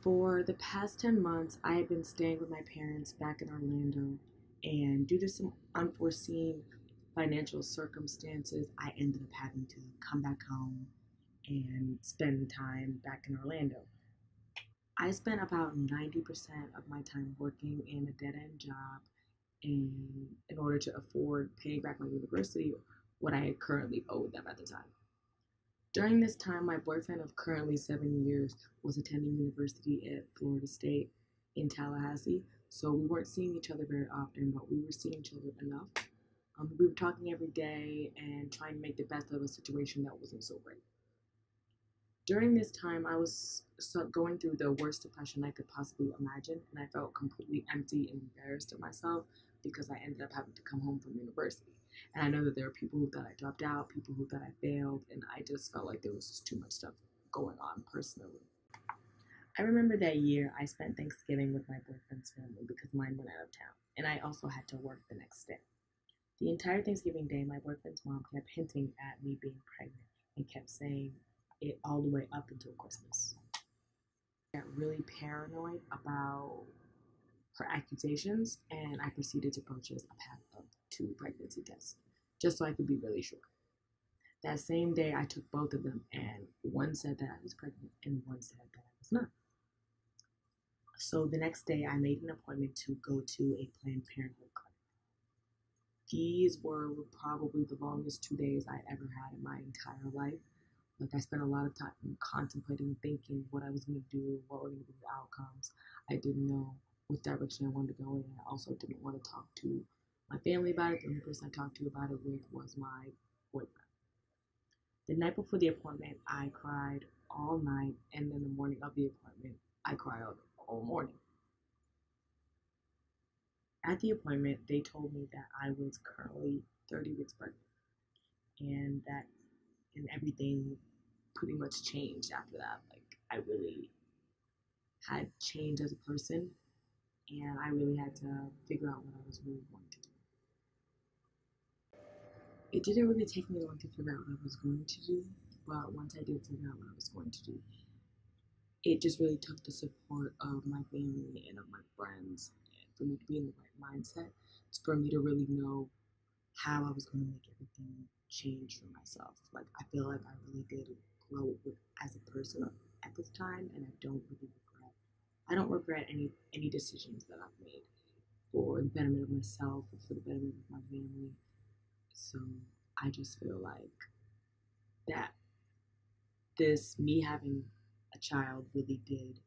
For the past 10 months, I have been staying with my parents back in Orlando, and due to some unforeseen financial circumstances, I ended up having to come back home and spend time back in Orlando. I spent about 90% of my time working in a dead end job in order to afford paying back my university, what I currently owed them at the time. During this time, my boyfriend of currently 7 years was attending university at Florida State in Tallahassee. So we weren't seeing each other very often, but we were seeing each other enough. We were talking every day and trying to make the best of a situation that wasn't so great. During this time, I was going through the worst depression I could possibly imagine, and I felt completely empty and embarrassed of myself because I ended up having to come home from university. And I know that there are people who thought I dropped out, people who thought I failed, and I just felt like there was just too much stuff going on personally. I remember that year I spent Thanksgiving with my boyfriend's family because mine went out of town, and I also had to work the next day. The entire Thanksgiving day, my boyfriend's mom kept hinting at me being pregnant and kept saying it all the way up until Christmas. I got really paranoid about her accusations, and I proceeded to purchase a pack of 2 pregnancy tests just so I could be really sure. That same day, I took both of them, and one said that I was pregnant, and one said that I was not. So the next day, I made an appointment to go to a Planned Parenthood clinic. These were probably the longest 2 days I ever had in my entire life. Like, I spent a lot of time contemplating, thinking what I was going to do, what were going to be the outcomes. I didn't know which direction I wanted to go in. I also didn't want to talk to my family about it. The only person I talked to about it with was my boyfriend. The night before the appointment, I cried all night, and then the morning of the appointment, I cried all morning. At the appointment, they told me that I was currently 30 weeks pregnant, and everything pretty much changed after that. Like, I really had changed as a person, and I really had to figure out what I was really going to do. It didn't really take me long to figure out what I was going to do, but once I did figure out what I was going to do, it just really took the support of my family and of my friends, and for me to be in the right mindset, for me to really know how I was going to make everything change for myself. Like, I feel like I really did grow as a person at this time, and I don't really regret. I don't regret any decisions that I've made for the betterment of myself or for the betterment of my family. So I just feel like that this me having a child really did